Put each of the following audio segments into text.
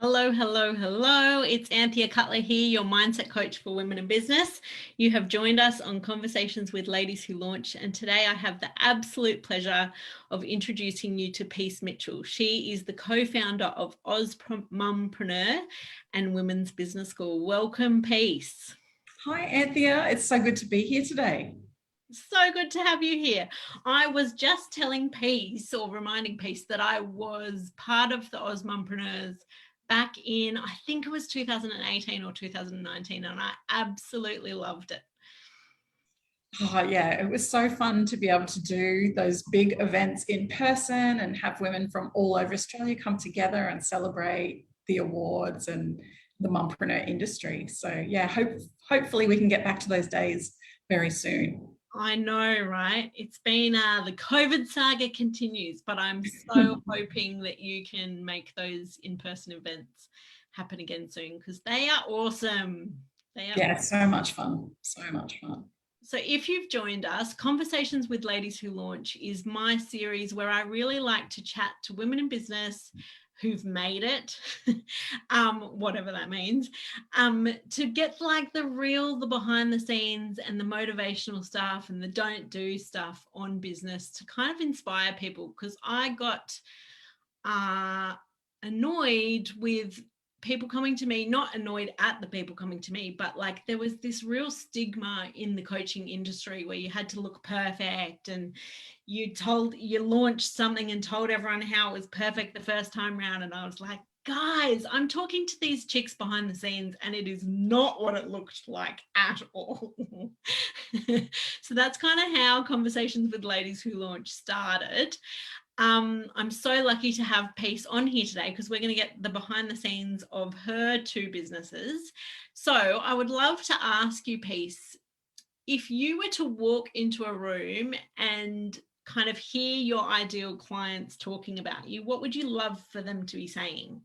Hello, hello, hello. It's Anthea Cutler here, your mindset coach for women in business. You have joined us on Conversations with Ladies Who Launch, and today I have the absolute pleasure of introducing you to Peace Mitchell. She is the co-founder of AUSMUMPRENEURS and Women's Business School. Welcome, Peace. Hi, Anthea. It's so good to be here today. So good to have you here. I was just telling Peace, or reminding Peace, that I was part of the AUSMUMPRENEURS back in, I think it was 2018 or 2019, and I absolutely loved it. Oh, yeah, it was so fun to be able to do those big events in person and have women from all over Australia come together and celebrate the awards and the mumpreneur industry. So yeah, hopefully we can get back to those days very soon. I know, right? It's been the COVID saga continues, but I'm so hoping that you can make those in-person events happen again soon, because they are awesome. It's so much fun. So much fun. So if you've joined us, Conversations with Ladies Who Launch is my series where I really like to chat to women in business who've made it, whatever that means, to get like the behind the scenes and the motivational stuff and the don't do stuff on business to kind of inspire people, because I got annoyed with people coming to me, not annoyed at the people coming to me, but like there was this real stigma in the coaching industry where you had to look perfect, and you launched something and told everyone how it was perfect the first time around. And I was like, guys, I'm talking to these chicks behind the scenes and it is not what it looked like at all. So that's kind of how Conversations with Ladies Who Launch started. I'm so lucky to have Peace on here today, because we're going to get the behind the scenes of her two businesses. So I would love to ask you, Peace, if you were to walk into a room and kind of hear your ideal clients talking about you, what would you love for them to be saying?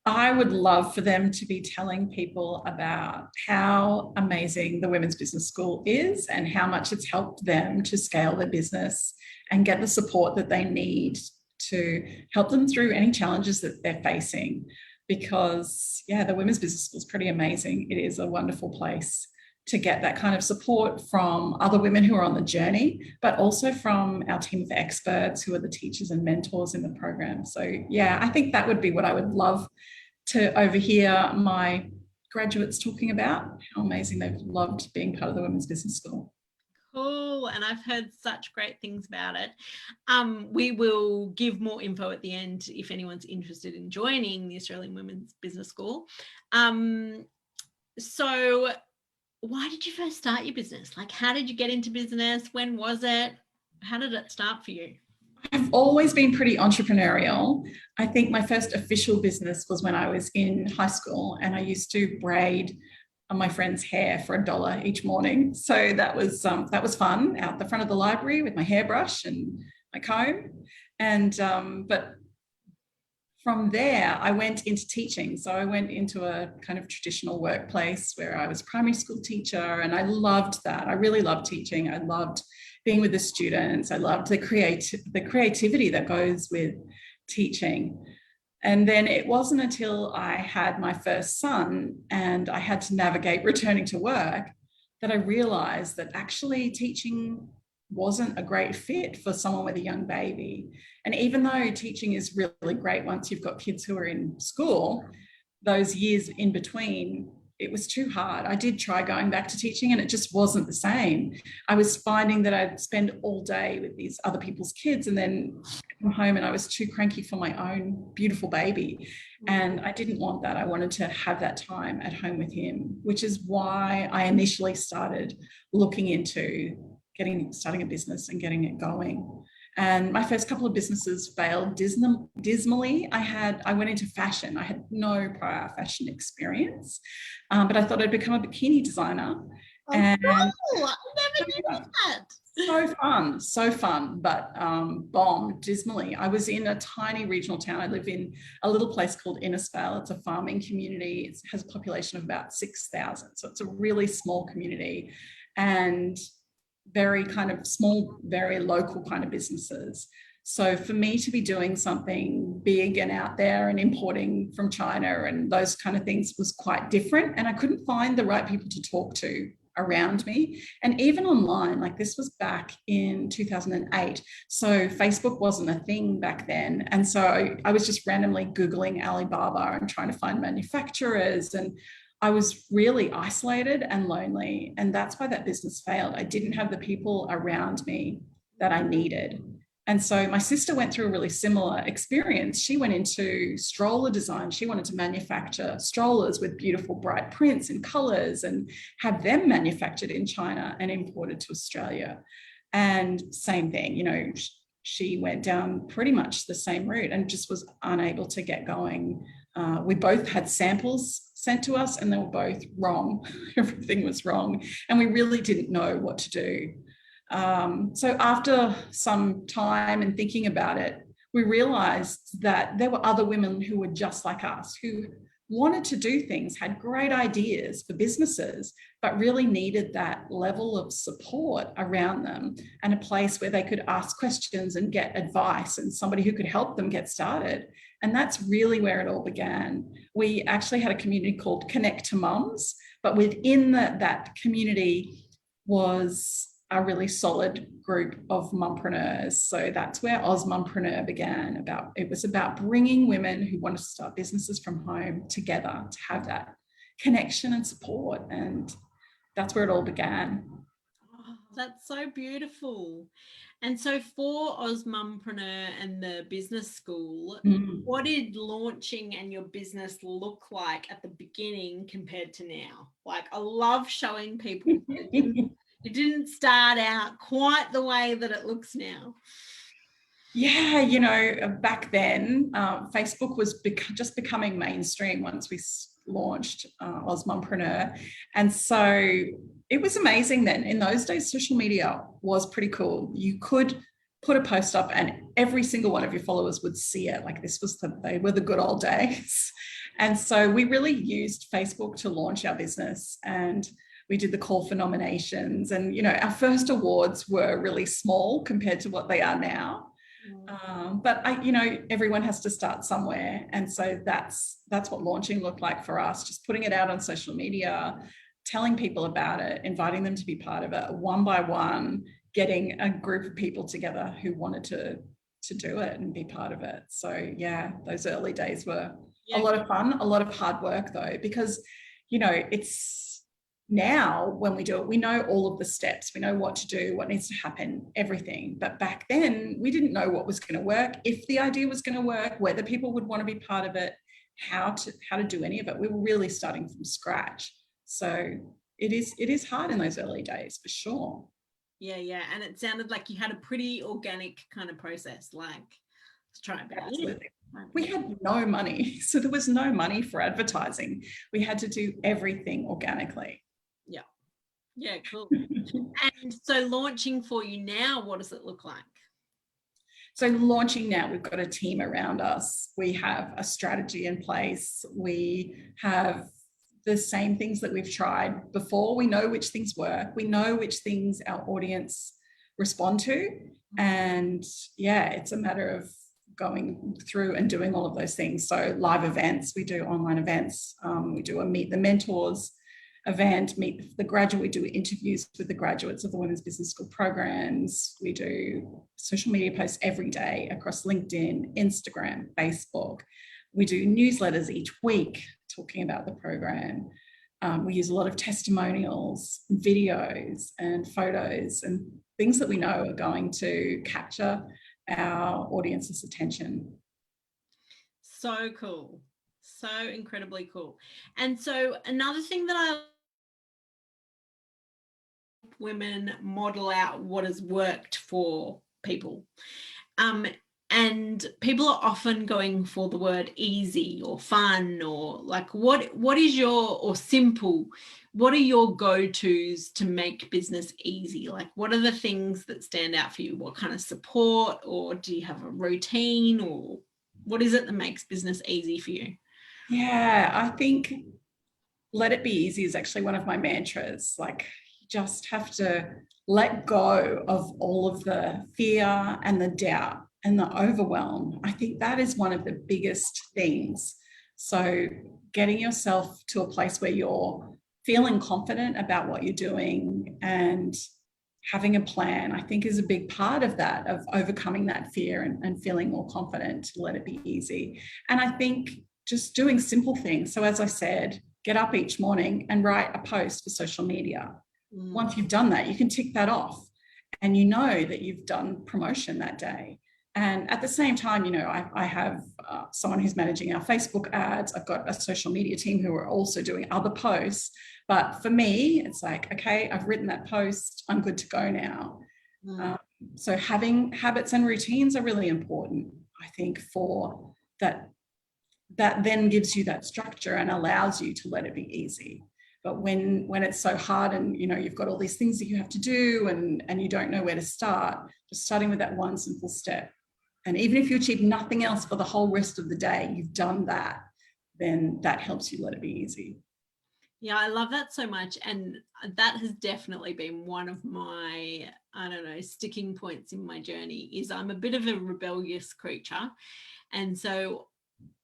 I would love for them to be telling people about how amazing the Women's Business School is and how much it's helped them to scale their business and get the support that they need to help them through any challenges that they're facing. Because, yeah, the Women's Business School is pretty amazing. It is a wonderful place to get that kind of support from other women who are on the journey, but also from our team of experts who are the teachers and mentors in the program. So yeah, I think that would be what I would love to overhear my graduates talking about, how amazing they've loved being part of the Women's Business School. Cool. And I've heard such great things about it. We will give more info at the end if anyone's interested in joining the Australian Women's Business School. So why did you first start your business? Like, how did you get into business? When was it? How did it start for you? I've always been pretty entrepreneurial. I think my first official business was when I was in high school, and I used to braid my friend's hair for $1 each morning. So that was fun, out the front of the library with my hairbrush and my comb. And but from there, I went into teaching. So I went into a kind of traditional workplace where I was a primary school teacher, and I loved that. I really loved teaching. I loved being with the students. I loved the creativity that goes with teaching. And then it wasn't until I had my first son and I had to navigate returning to work that I realized that actually teaching wasn't a great fit for someone with a young baby. And even though teaching is really great once you've got kids who are in school, those years in between, it was too hard. I did try going back to teaching and it just wasn't the same. I was finding that I'd spend all day with these other people's kids and then come home and I was too cranky for my own beautiful baby. And I didn't want that. I wanted to have that time at home with him, which is why I initially started looking into starting a business and getting it going. And my first couple of businesses failed dismally. I went into fashion. I had no prior fashion experience, but I thought I'd become a bikini designer. Oh, and no, I never knew that. So fun, but bombed dismally. I was in a tiny regional town. I live in a little place called Innisfail. It's a farming community. It has a population of about 6,000. So it's a really small community. And very kind of small, very local kind of businesses. So for me to be doing something big and out there, and importing from China and those kind of things was quite different. And I couldn't find the right people to talk to around me. And even online, like this was back in 2008. So Facebook wasn't a thing back then. And so I was just randomly Googling Alibaba and trying to find manufacturers. And I was really isolated and lonely. And that's why that business failed. I didn't have the people around me that I needed. And so my sister went through a really similar experience. She went into stroller design. She wanted to manufacture strollers with beautiful bright prints and colors and have them manufactured in China and imported to Australia. And same thing, you know, she went down pretty much the same route and just was unable to get going. We both had samples sent to us and they were both wrong. Everything was wrong. And we really didn't know what to do. So after some time and thinking about it, we realized that there were other women who were just like us, who wanted to do things, had great ideas for businesses, but really needed that level of support around them and a place where they could ask questions and get advice and somebody who could help them get started. And that's really where it all began. We actually had a community called Connect to Mums, but within that community was a really solid group of mumpreneurs. So that's where AUSMUMPRENEUR began. It was about bringing women who want to start businesses from home together to have that connection and support. And that's where it all began. Oh, that's so beautiful. And so for AUSMUMPRENEUR and the business school, what did launching and your business look like at the beginning compared to now? Like, I love showing people it didn't start out quite the way that it looks now. Yeah, you know, back then, Facebook was just becoming mainstream once we launched AUSMUMPRENEUR. And so it was amazing then. In those days, social media was pretty cool. You could put a post up and every single one of your followers would see it. Like they were the good old days. And so we really used Facebook to launch our business, and we did the call for nominations. And, you know, our first awards were really small compared to what they are now. But everyone has to start somewhere. And so that's what launching looked like for us, just putting it out on social media, telling people about it, inviting them to be part of it, one by one, getting a group of people together who wanted to do it and be part of it. So yeah, those early days were a lot of fun, a lot of hard work though, because, you know, it's now when we do it, we know all of the steps, we know what to do, what needs to happen, everything. But back then we didn't know what was going to work, if the idea was going to work, whether people would want to be part of it, how to do any of it. We were really starting from scratch. So it is hard in those early days for sure. Yeah. And it sounded like you had a pretty organic kind of process, like, let's try it. Absolutely. We had no money. So there was no money for advertising. We had to do everything organically. Yeah, cool. And so launching for you now, what does it look like? So launching now, we've got a team around us. We have a strategy in place. We have the same things that we've tried before. We know which things work. We know which things our audience respond to. And yeah, it's a matter of going through and doing all of those things. So live events, we do online events. We do a Meet the Mentors event, meet the graduate. We do interviews with the graduates of the Women's Business School programs. We do social media posts every day across LinkedIn, Instagram, Facebook. We do newsletters each week talking about the program. We use a lot of testimonials, videos and photos and things that we know are going to capture our audience's attention. So cool. So incredibly cool. And so another thing that I women model out what has worked for people. And people are often going for the word easy or fun or like what is your, or simple, what are your go-tos to make business easy? Like what are the things that stand out for you? What kind of support, or do you have a routine, or what is it that makes business easy for you? Yeah, I think let it be easy is actually one of my mantras. Like you just have to let go of all of the fear and the doubt and the overwhelm. I think that is one of the biggest things. So getting yourself to a place where you're feeling confident about what you're doing and having a plan, I think, is a big part of that, of overcoming that fear and feeling more confident to let it be easy. And I think just doing simple things. So as I said, get up each morning and write a post for social media. Once you've done that, you can tick that off and you know that you've done promotion that day. And at the same time, you know, I have someone who's managing our Facebook ads. I've got a social media team who are also doing other posts. But for me, it's like, okay, I've written that post. I'm good to go now. So having habits and routines are really important, I think, for that. That then gives you that structure and allows you to let it be easy. But when it's so hard and, you know, you've got all these things that you have to do and you don't know where to start, just starting with that one simple step. And even if you achieve nothing else for the whole rest of the day, you've done that, then that helps you let it be easy. Yeah, I love that so much. And that has definitely been one of my, I don't know, sticking points in my journey. Is I'm a bit of a rebellious creature. And so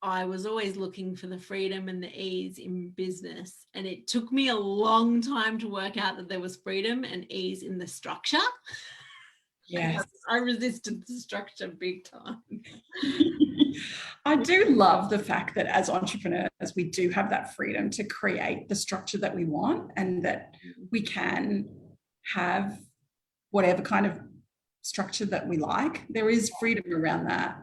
I was always looking for the freedom and the ease in business. And it took me a long time to work out that there was freedom and ease in the structure. Yes. I resisted the structure big time. I do love the fact that as entrepreneurs, we do have that freedom to create the structure that we want and that we can have whatever kind of structure that we like. There is freedom around that.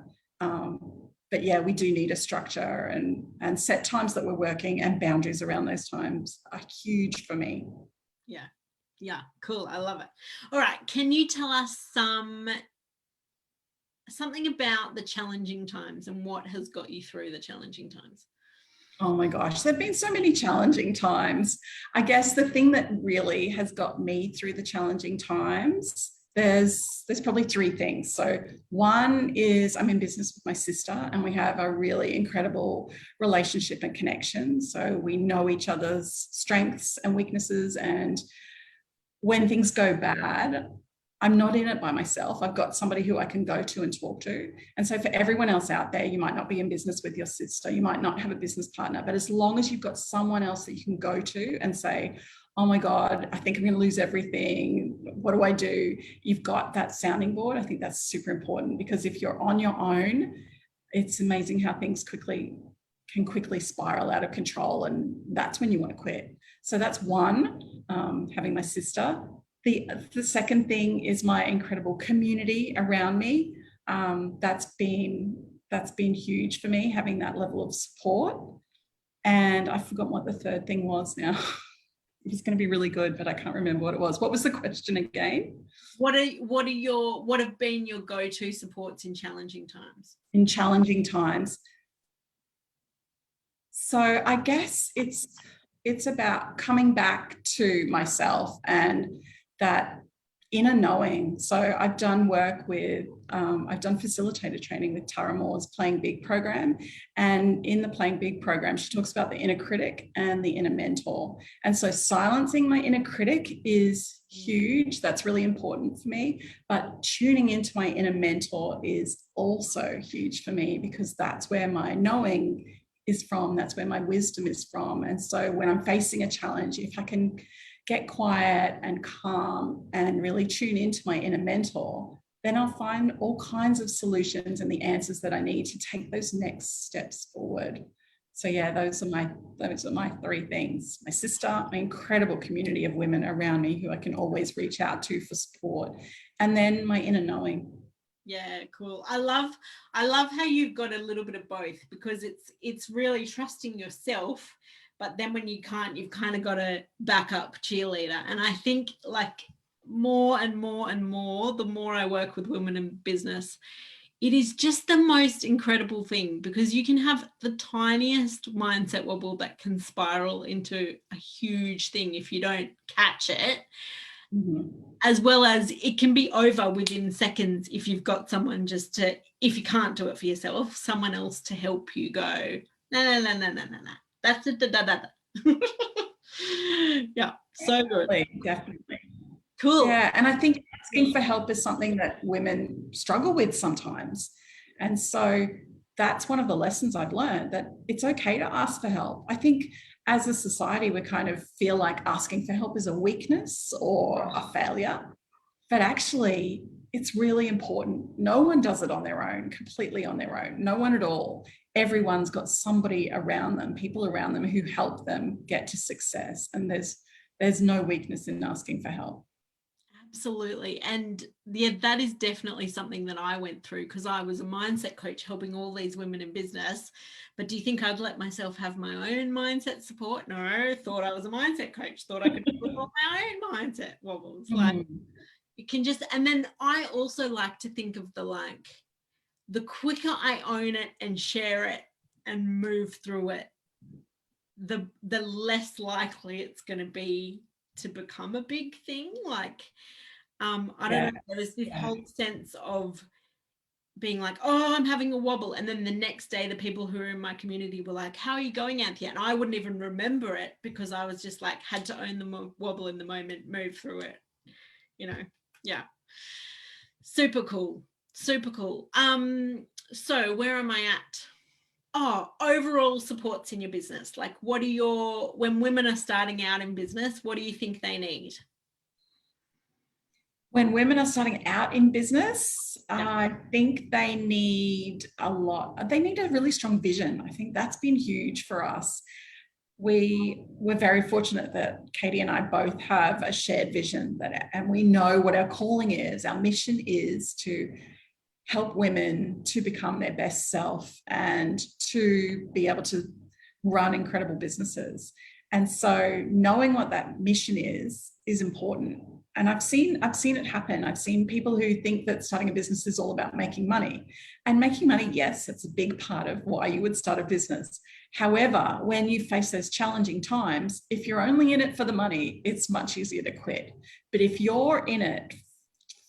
But yeah, we do need a structure and set times that we're working, and boundaries around those times are huge for me. Yeah. Yeah, cool. I love it. All right. Can you tell us something about the challenging times and what has got you through the challenging times? Oh my gosh, there have been so many challenging times. I guess the thing that really has got me through the challenging times, there's probably three things. So one is I'm in business with my sister and we have a really incredible relationship and connection. So we know each other's strengths and weaknesses, and when things go bad, I'm not in it by myself. I've got somebody who I can go to and talk to. And so for everyone else out there, you might not be in business with your sister, you might not have a business partner, but as long as you've got someone else that you can go to and say, oh my God, I think I'm going to lose everything. What do I do? You've got that sounding board. I think that's super important, because if you're on your own, it's amazing how things can quickly spiral out of control. And that's when you want to quit. So that's one, having my sister. The second thing is my incredible community around me. That's been huge for me, having that level of support. And I forgot what the third thing was now. It's going to be really good, but I can't remember what it was. What was the question again? What have been your go-to supports in challenging times? In challenging times. So I guess it's about coming back to myself and that inner knowing. So I've done work with, I've done facilitator training with Tara Moore's Playing Big program. And in the Playing Big program, she talks about the inner critic and the inner mentor. And so silencing my inner critic is huge. That's really important for me. But tuning into my inner mentor is also huge for me, because that's where my knowing is from. That's where my wisdom is from. And so when I'm facing a challenge, if I can get quiet and calm and really tune into my inner mentor, then I'll find all kinds of solutions and the answers that I need to take those next steps forward. So yeah, those are my three things. My sister, my incredible community of women around me who I can always reach out to for support, and then my inner knowing. Yeah, cool. I love how you've got a little bit of both, because it's really trusting yourself, but then when you can't, you've kind of got a backup cheerleader. And I think, like, more and more and more, the more I work with women in business, it is just the most incredible thing, because you can have the tiniest mindset wobble that can spiral into a huge thing if you don't catch it. Mm-hmm. As well as it can be over within seconds if you've got someone if you can't do it for yourself, someone else to help you go, no. That's it. Yeah, so good. Definitely. Cool. Yeah, and I think asking for help is something that women struggle with sometimes. And so that's one of the lessons I've learned, that it's okay to ask for help. I think as a society, we kind of feel like asking for help is a weakness or a failure, but actually it's really important. No one does it on their own, completely on their own, no one at all. Everyone's got somebody around them, people around them who help them get to success. And there's no weakness in asking for help. Absolutely. And yeah, that is definitely something that I went through, because I was a mindset coach helping all these women in business. But do you think I'd let myself have my own mindset support? No, thought I was a mindset coach, thought I could do all my own mindset wobbles. Like it can just, and then I also like to think of the quicker I own it and share it and move through it, the less likely it's going to be to become a big thing. Like, I don't know, there's this whole sense of being like, oh, I'm having a wobble. And then the next day, the people who are in my community were like, how are you going, Anthea? And I wouldn't even remember it, because I was just like, had to own the wobble in the moment, move through it, you know? Yeah. Super cool. Super cool. So where am I at? Oh, overall supports in your business. Like, what are when women are starting out in business, what do you think they need? When women are starting out in business, I think they need a lot. They need a really strong vision. I think that's been huge for us. We're very fortunate that Katie and I both have a shared vision, and we know what our calling is. Our mission is to help women to become their best self and to be able to run incredible businesses. And so knowing what that mission is important. And I've seen it happen. I've seen people who think that starting a business is all about making money. And making money, yes, it's a big part of why you would start a business. However, when you face those challenging times, if you're only in it for the money, it's much easier to quit. But if you're in it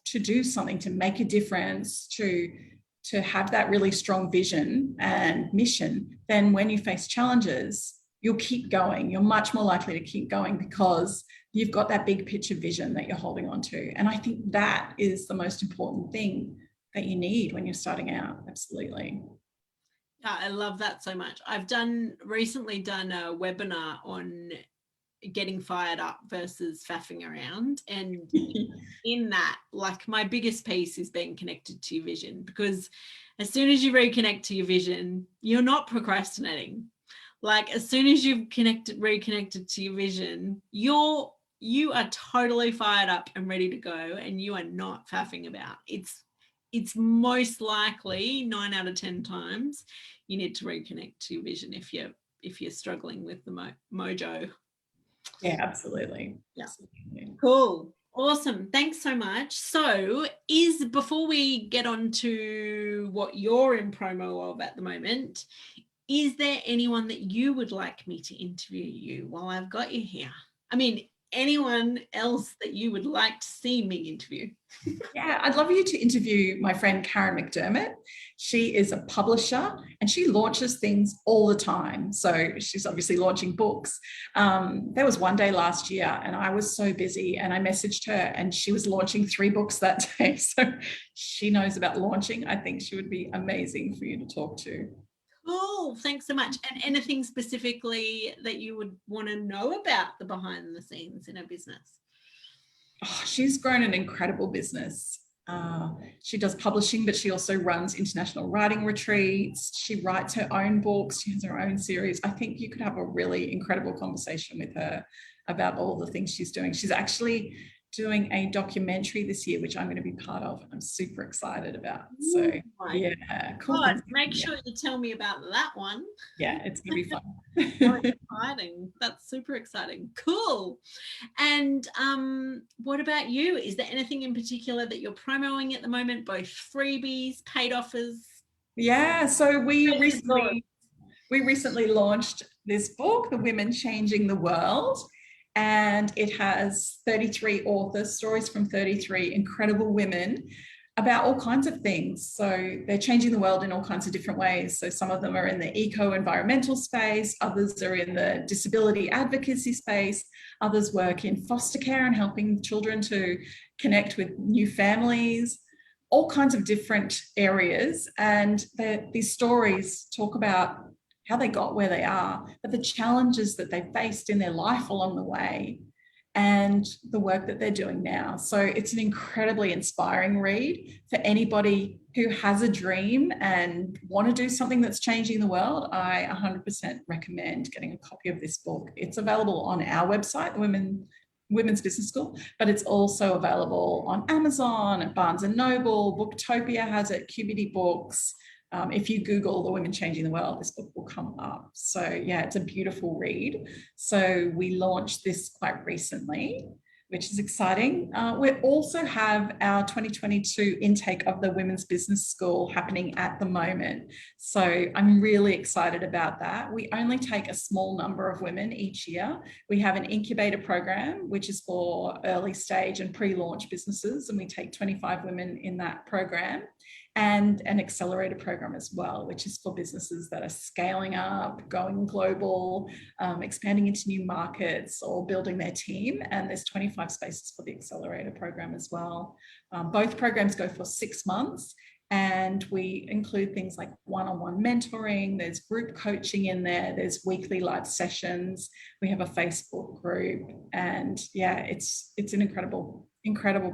to do something, to make a difference, to have that really strong vision and mission, then when you face challenges, you'll keep going. You're much more likely to keep going because you've got that big picture vision that you're holding on to. And I think that is the most important thing that you need when you're starting out. Absolutely. Yeah, I love that so much. I've recently done a webinar on getting fired up versus faffing around. And in that, like, my biggest piece is being connected to your vision, because as soon as you reconnect to your vision, you're not procrastinating. Like, as soon as you've reconnected to your vision, you are totally fired up and ready to go, and you are not faffing about. It's most likely 9 out of 10 times you need to reconnect to your vision if you're struggling with the mojo. Yeah, absolutely. Yeah. Absolutely. Cool. Awesome. Thanks so much. So before we get on to what you're in promo of at the moment, is there anyone that you would like me to interview you while I've got you here? I mean, anyone else that you would like to see me interview? Yeah, I'd love you to interview my friend Karen McDermott. She is a publisher and she launches things all the time. So she's obviously launching books. There was one day last year and I was so busy and I messaged her and she was launching 3 books that day. So she knows about launching. I think she would be amazing for you to talk to. Cool. Thanks so much. And anything specifically that you would want to know about the behind the scenes in a business? Oh, she's grown an incredible business. She does publishing, but she also runs international writing retreats. She writes her own books. She has her own series. I think you could have a really incredible conversation with her about all the things she's doing. She's actually doing a documentary this year, which I'm going to be part of. I'm super excited about. So yeah, cool. God, make sure you tell me about that one. Yeah, it's going to be fun. Oh, exciting. That's super exciting. Cool. And what about you? Is there anything in particular that you're promoting at the moment, both freebies, paid offers? Yeah, so we recently launched this book, The Women Changing the World, and it has 33 authors, stories from 33 incredible women about all kinds of things. So they're changing the world in all kinds of different ways. So some of them are in the eco-environmental space, others are in the disability advocacy space, others work in foster care and helping children to connect with new families, all kinds of different areas. And these stories talk about how they got where they are, but the challenges that they faced in their life along the way, and the work that they're doing now. So it's an incredibly inspiring read for anybody who has a dream and want to do something that's changing the world. I 100% recommend getting a copy of this book. It's available on our website, the Women's Business School, but it's also available on Amazon, at Barnes & Noble, Booktopia has it, QBD Books. If you Google The Women Changing the World, this book will come up. So yeah, it's a beautiful read. So we launched this quite recently, which is exciting. We also have our 2022 intake of the Women's Business School happening at the moment. So I'm really excited about that. We only take a small number of women each year. We have an Incubator Program, which is for early stage and pre-launch businesses, and we take 25 women in that program. And an Accelerator Program as well, which is for businesses that are scaling up, going global, expanding into new markets, or building their team. And there's 25 spaces for the Accelerator Program as well. Both programs go for 6 months, and we include things like one-on-one mentoring, there's group coaching in there, there's weekly live sessions, we have a Facebook group, and yeah, it's an incredible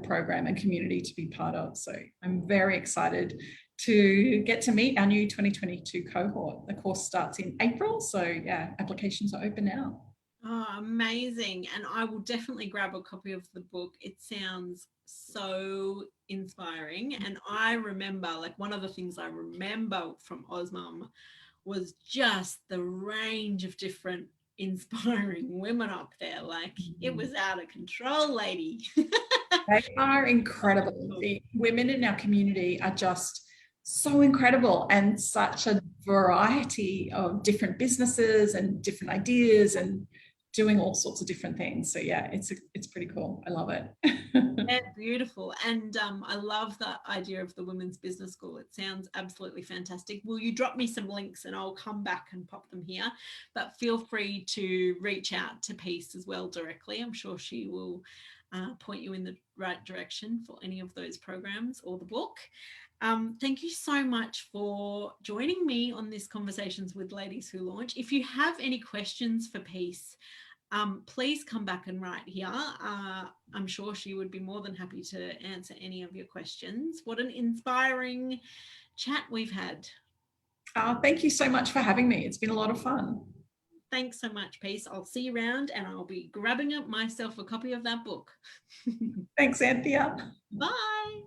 program and community to be part of. So I'm very excited to get to meet our new 2022 cohort. The course starts in April, so yeah, applications are open now. Oh, amazing. And I will definitely grab a copy of the book. It sounds so inspiring. And I remember, like, one of the things I remember from AUSMUM was just the range of different inspiring women up there. Like, it was out of control, lady. They are incredible. The women in our community are just so incredible, and such a variety of different businesses and different ideas and doing all sorts of different things. So yeah, it's pretty cool. I love it. They're beautiful. And I love the idea of the Women's Business School. It sounds absolutely fantastic. Will you drop me some links and I'll come back and pop them here? But feel free to reach out to Peace as well directly. I'm sure she will point you in the right direction for any of those programs or the book. Thank you so much for joining me on this Conversations with Ladies Who Launch. If you have any questions for Peace, please come back and write here. I'm sure she would be more than happy to answer any of your questions. What an inspiring chat we've had. Thank you so much for having me. It's been a lot of fun. Thanks so much, Peace. I'll see you around, and I'll be grabbing up myself a copy of that book. Thanks, Anthea. Bye.